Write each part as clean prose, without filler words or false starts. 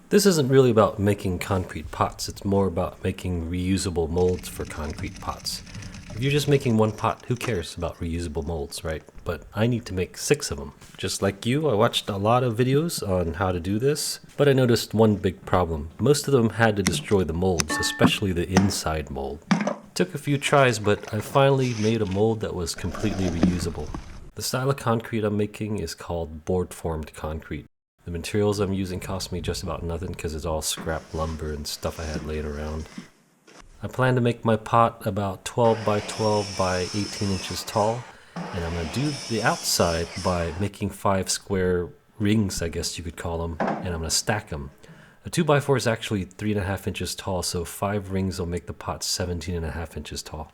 This isn't really about making concrete pots, it's more about making reusable molds for concrete pots. If you're just making one pot, who cares about reusable molds, right? But I need to make 6 of them. Just like you, I watched a lot of videos on how to do this, but I noticed one big problem. Most of them had to destroy the molds, especially the inside mold. Took a few tries, but I finally made a mold that was completely reusable. The style of concrete I'm making is called board-formed concrete. The materials I'm using cost me just about nothing because it's all scrap lumber and stuff I had laying around. I plan to make my pot about 12 by 12 by 18 inches tall, and I'm going to do the outside by making 5 square rings, I guess you could call them, and I'm going to stack them. A 2x4 is actually 3.5 inches tall, so 5 rings will make the pot 17.5 inches tall.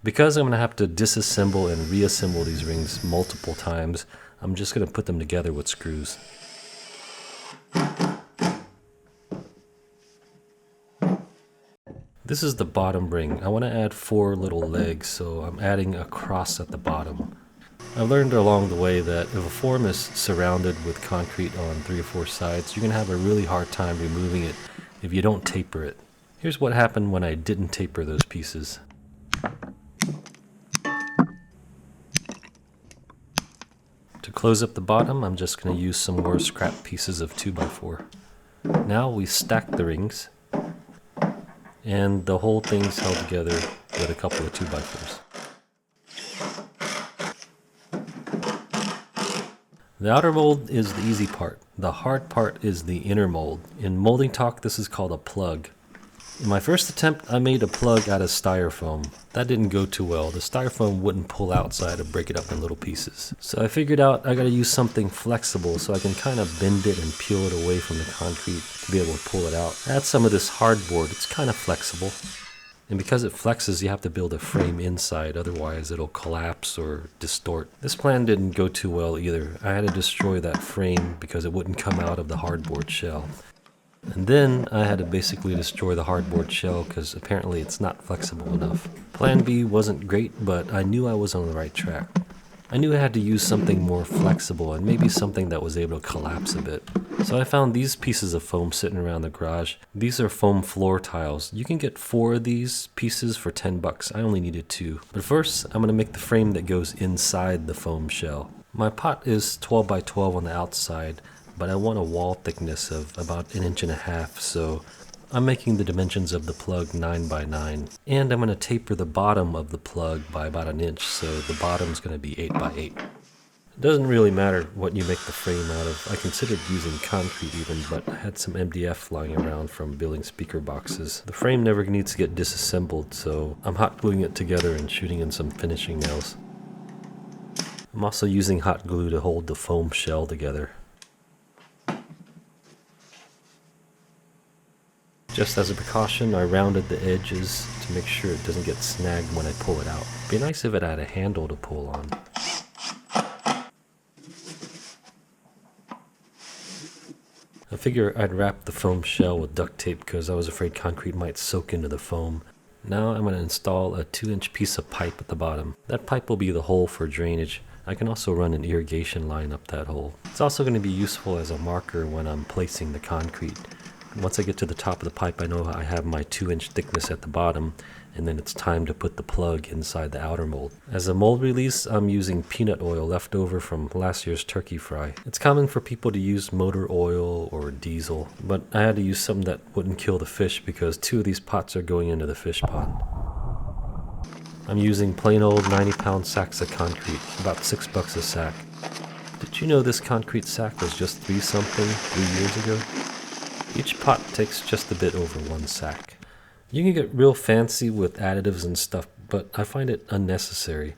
Because I'm going to have to disassemble and reassemble these rings multiple times, I'm just going to put them together with screws. This is the bottom ring. I want to add 4 little legs, so I'm adding a cross at the bottom. I learned along the way that if a form is surrounded with concrete on 3 or 4 sides, you're going to have a really hard time removing it if you don't taper it. Here's what happened when I didn't taper those pieces. To close up the bottom, I'm just going to use some more scrap pieces of 2x4. Now we stack the rings, and the whole thing's held together with a couple of 2x4s. The outer mold is the easy part. The hard part is the inner mold. In molding talk, this is called a plug. In my first attempt, I made a plug out of styrofoam. That didn't go too well. The styrofoam wouldn't pull out, so I had to break it up in little pieces. So I figured out I gotta use something flexible so I can kind of bend it and peel it away from the concrete to be able to pull it out. I had some of this hardboard. It's kind of flexible. And because it flexes, you have to build a frame inside, otherwise it'll collapse or distort. This plan didn't go too well either. I had to destroy that frame because it wouldn't come out of the hardboard shell. And then I had to basically destroy the hardboard shell because apparently it's not flexible enough. Plan B wasn't great, but I knew I was on the right track. I knew I had to use something more flexible and maybe something that was able to collapse a bit. So I found these pieces of foam sitting around the garage. These are foam floor tiles. You can get 4 of these pieces for $10. I only needed 2. But first, I'm going to make the frame that goes inside the foam shell. My pot is 12 by 12 on the outside, but I want a wall thickness of about 1.5 inches, so I'm making the dimensions of the plug 9 by 9. And I'm going to taper the bottom of the plug by about 1 inch, so the bottom's going to be 8 by 8. It doesn't really matter what you make the frame out of. I considered using concrete even, but I had some MDF lying around from building speaker boxes. The frame never needs to get disassembled, so I'm hot gluing it together and shooting in some finishing nails. I'm also using hot glue to hold the foam shell together. Just as a precaution, I rounded the edges to make sure it doesn't get snagged when I pull it out. It'd be nice if it had a handle to pull on. I figure I'd wrap the foam shell with duct tape because I was afraid concrete might soak into the foam. Now I'm going to install a 2-inch piece of pipe at the bottom. That pipe will be the hole for drainage. I can also run an irrigation line up that hole. It's also going to be useful as a marker when I'm placing the concrete. Once I get to the top of the pipe, I know I have my 2-inch thickness at the bottom, and then it's time to put the plug inside the outer mold. As a mold release, I'm using peanut oil left over from last year's turkey fry. It's common for people to use motor oil or diesel, but I had to use something that wouldn't kill the fish because 2 of these pots are going into the fish pond. I'm using plain old 90-pound sacks of concrete, about $6 a sack. Did you know this concrete sack was just 3-something 3 years ago? Each pot takes just a bit over 1 sack. You can get real fancy with additives and stuff, but I find it unnecessary.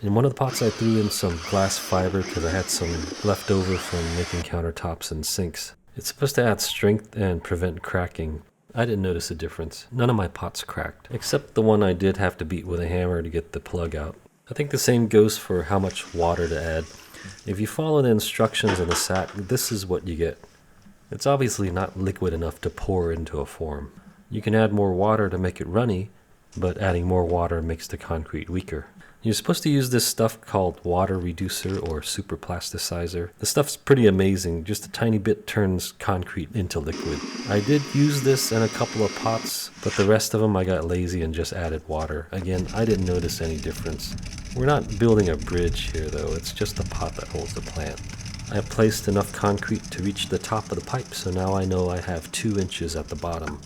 In one of the pots I threw in some glass fiber because I had some left over from making countertops and sinks. It's supposed to add strength and prevent cracking. I didn't notice a difference. None of my pots cracked, except the one I did have to beat with a hammer to get the plug out. I think the same goes for how much water to add. If you follow the instructions in the sack, this is what you get. It's obviously not liquid enough to pour into a form. You can add more water to make it runny, but adding more water makes the concrete weaker. You're supposed to use this stuff called water reducer or super plasticizer. The stuff's pretty amazing, just a tiny bit turns concrete into liquid. I did use this in a couple of pots, but the rest of them I got lazy and just added water. Again, I didn't notice any difference. We're not building a bridge here though, it's just the pot that holds the plant. I have placed enough concrete to reach the top of the pipe, so now I know I have 2 inches at the bottom.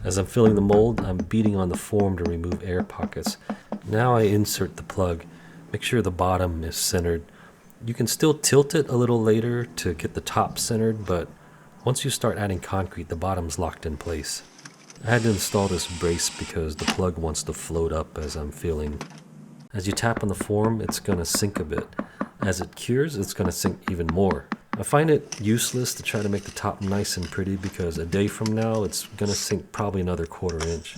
As I'm filling the mold, I'm beating on the form to remove air pockets. Now I insert the plug. Make sure the bottom is centered. You can still tilt it a little later to get the top centered, but once you start adding concrete, the bottom's locked in place. I had to install this brace because the plug wants to float up as I'm filling. As you tap on the form, it's going to sink a bit. As it cures, it's going to sink even more. I find it useless to try to make the top nice and pretty because a day from now it's going to sink probably another 1/4 inch.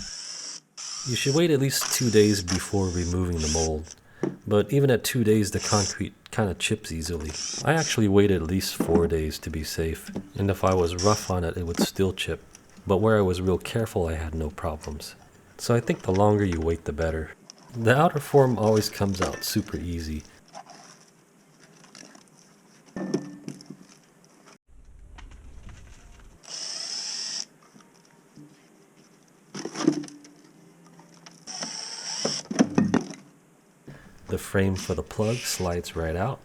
You should wait at least 2 days before removing the mold, but even at 2 days the concrete kind of chips easily. I actually waited at least 4 days to be safe, and if I was rough on it, it would still chip, but where I was real careful I had no problems. So I think the longer you wait the better. The outer form always comes out super easy. The frame for the plug slides right out,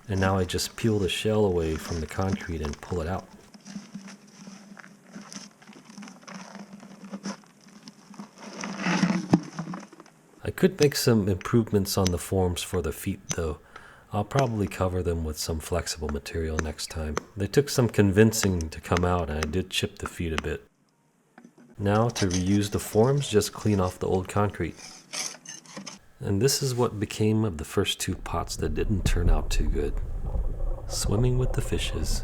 and now I just peel the shell away from the concrete and pull it out. I could make some improvements on the forms for the feet though. I'll probably cover them with some flexible material next time. They took some convincing to come out and I did chip the feet a bit. Now to reuse the forms, just clean off the old concrete. And this is what became of the first 2 pots that didn't turn out too good. Swimming with the fishes.